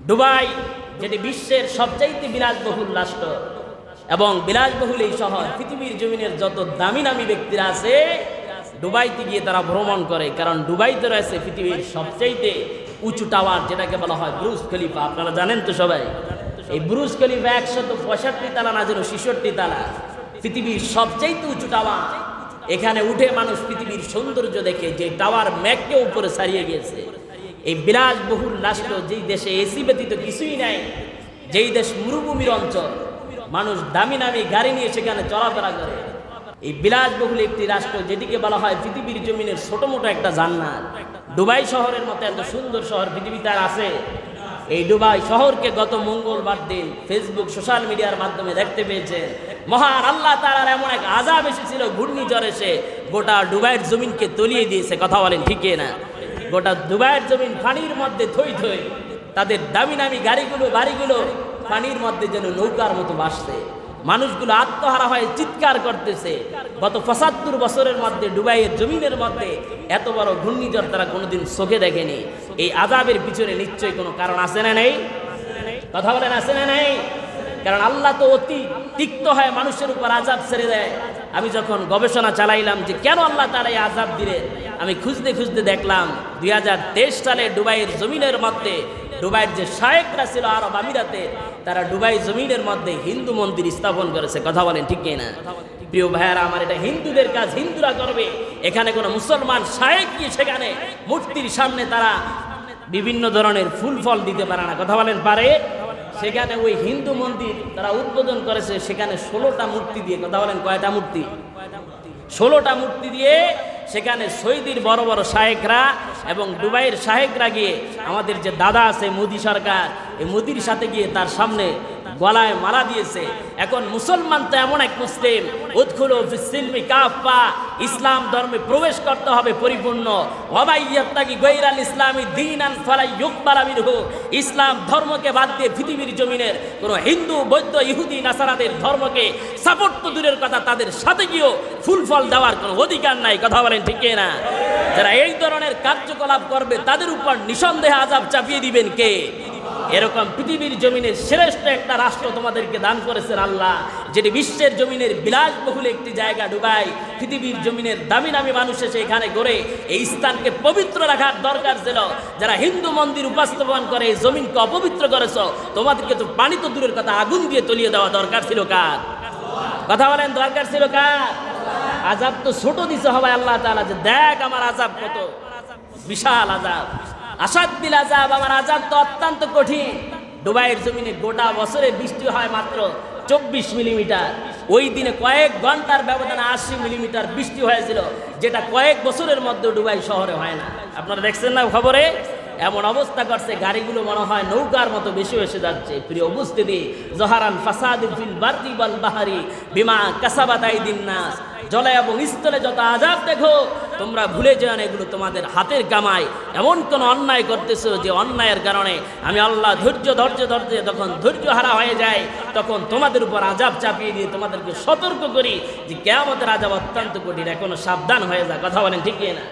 Dubai যেটি বিশ্বের সবচাইতে বিলাসবহুল রাষ্ট্র এবং বিলাসবহুল এই শহর, পৃথিবীর জমিনের যত দামি দামি ব্যক্তিরা আছে দুবাইতে গিয়ে তারা ভ্রমণ করে, কারণ দুবাইতে রয়েছে পৃথিবীর সবচাইতে উঁচু টাওয়ার, যেটাকে বলা হয় বুর্জ খলিফা। আপনারা জানেন তো সবাই, এই বুর্জ খলিফা 165 তালা না যেন 66 তালা, পৃথিবীর সবচাইতে উঁচু টাওয়ার। এখানে উঠে মানুষ পৃথিবীর সৌন্দর্য দেখে, যে টাওয়ার ম্যাককে উপরে ছাড়িয়ে গিয়েছে। এই বিলাসবহুল রাষ্ট্র, যেই দেশে এসি ব্যতীত কিছুই নাই, যেই দেশ মরুভূমির অঞ্চল, মানুষ দামি দামি গাড়ি নিয়ে সেখানে চলাফেরা করে, এই বিলাসবহুল একটি রাষ্ট্র যেটিকে বলা হয় পৃথিবীর জমিনের ছোট মোটো একটা জান্নাত। দুবাই শহরের মতো এত সুন্দর শহর পৃথিবীতে আর আছে? এই দুবাই শহরকে গত মঙ্গলবার দিন ফেসবুক সোশ্যাল মিডিয়ার মাধ্যমে দেখতে পেয়েছে মহান আল্লাহ তাআলার এমন এক আযাব এসেছিল, ঘূর্ণিঝড় এসে গোটা দুবাইয়ের জমিনকে তলিয়ে দিয়েছে। কথা বলেন ঠিক না? গোটা দুবাইয়ের জমিন পানির মধ্যে থই থই, তাদের দামি দামি গাড়িগুলো বাড়িগুলো পানির মধ্যে যেন নৌকার মতো ভাসছে। মানুষগুলো আত্মহারা হয়ে চিৎকার করতেছে। গত 75 বছরের মধ্যে দুবাইয়ের জমিনের মধ্যে এত বড় ঘূর্ণিঝড় তারা কোনোদিন চোখে দেখেনি। এই আযাবের পিছনে নিশ্চয়ই কোনো কারণ আছে না নেই? কথা বলেন, আছে না নেই? কারণ আল্লাহ তো অতি তিক্ত হয় মানুষের উপর আযাব ছেড়ে দেয়। আমি যখন গবেষণা চালাইলাম যে কেন আল্লাহ তাআলা এই আযাব দিলেন, আমি খুঁজতে খুঁজতে দেখলাম 2023 সালে দুবাইয়ের জমিনের মধ্যে দুবাইয়ের যে শায়েখরা ছিল আরব আমিরাতে, তারা দুবাই জমিনের মধ্যে হিন্দু মন্দির স্থাপন করেছে। কথা বলেন ঠিক না? প্রিয় ভাইয়ারা আমার, এটা হিন্দুদের কাজ, হিন্দুরা করবে। এখানে কোনো মুসলমান শায়েখ কি সেখানে মূর্তির সামনে তারা বিভিন্ন ধরনের ফুল ফল দিতে পারে না। কথা বলেন পারে? সেখানে ওই হিন্দু মন্দির তারা উদ্বোধন করেছে, সেখানে 16টা মূর্তি দিয়ে। কথা বলেন কয়টা মূর্তি? 16টা মূর্তি দিয়ে সেখানে সৌদির বড় বড় শায়েখরা এবং দুবাইয়ের শায়েখরা গিয়ে, আমাদের যে দাদা আছে মোদি সরকার, এই মোদির সাথে গিয়ে তার সামনে গলায় মালা দিয়েছে। এখন মুসলমান তো এমন এক মুসলিম, উদখুলু ফিস-সিলমি কাফা, ইসলাম ধর্মে প্রবেশ করতে হবে পরিপূর্ণ। ওয়ামাইয়াত্তাকি গায়রাল ইসলামি দীনান ফালা ইউকবালা মিনহু, ইসলাম ধর্মকে বাদ দিয়ে পৃথিবীর জমিনের কোনো হিন্দু বৌদ্ধ ইহুদি নাসারাদের ধর্মকে সাপোর্ট তো দূরের কথা, তাদের সাথে গিয়েও ফুল ফল দেওয়ার কোনো অধিকার নাই। কথা বলেন ঠিক না? যারা এই ধরনের কার্যকলাপ করবে তাদের উপর নিঃসন্দেহে আযাব চাপিয়ে দিবেন কে? এরকম পৃথিবীর জমিনের শ্রেষ্ঠ একটা রাষ্ট্র তোমাদেরকে দান করেছেন আল্লাহ, যেটি বিশ্বের জমিনের বিলাসবহুল একটি জায়গা দুবাই। পৃথিবীর জমিনের দামি দামি মানুষ এসে এখানে গড়ে এই স্থানকে পবিত্র রাখার দরকার ছিল। যারা হিন্দু মন্দির উপস্থাপন করে এই জমিনকে অপবিত্র করেছ, তোমাদেরকে তো পানি তো দূরের কথা, আগুন দিয়ে তলিয়ে দেওয়া দরকার ছিল কার? কথা বলেন, দরকার ছিল কার? আযাব তো ছোট দিছে হবে আল্লাহ তাআলা, যে দেখ আমার আযাব কত বিশাল আযাব, আসাদ্দিল আযাব, আমার আযাব তো অত্যন্ত কঠিন। দুবাইয়ের জমিনে গোটা বছরে বৃষ্টি হয় মাত্র 24 মিলিমিটার। ওই দিনে কয়েক ঘন্টার ব্যবধানে 80 মিলিমিটার বৃষ্টি হয়েছিল, যেটা কয়েক বছরের মধ্যে দুবাই শহরে হয় না। আপনারা দেখছেন না খবরে? এমন অবস্থা করছে, গাড়িগুলো মনে হয় নৌকার মতো বেশি এসে যাচ্ছে। প্রিয় উপস্থিতি, জহারান ফাসাদু ফিল বাররি ওয়াল বাহরি বিমা কাসাবাত আইদিন নাস, জলে এবং স্থলে যত আযাব দেখো, তোমরা ভুলে যাও না এগুলো তোমাদের হাতের কামাই। এমন কোন অন্যায় করতেছো যে অন্যায়ের কারণে আমি আল্লাহ ধৈর্য যখন ধৈর্য হারা হয়ে যায়, তখন তোমাদের উপর আযাব চাপিয়ে দিয়ে তোমাদেরকে সতর্ক করি যে কিয়ামতের আযাব অত্যন্ত কঠিন, এখনো সাবধান হয়ে যা। কথা বলেন ঠিক না?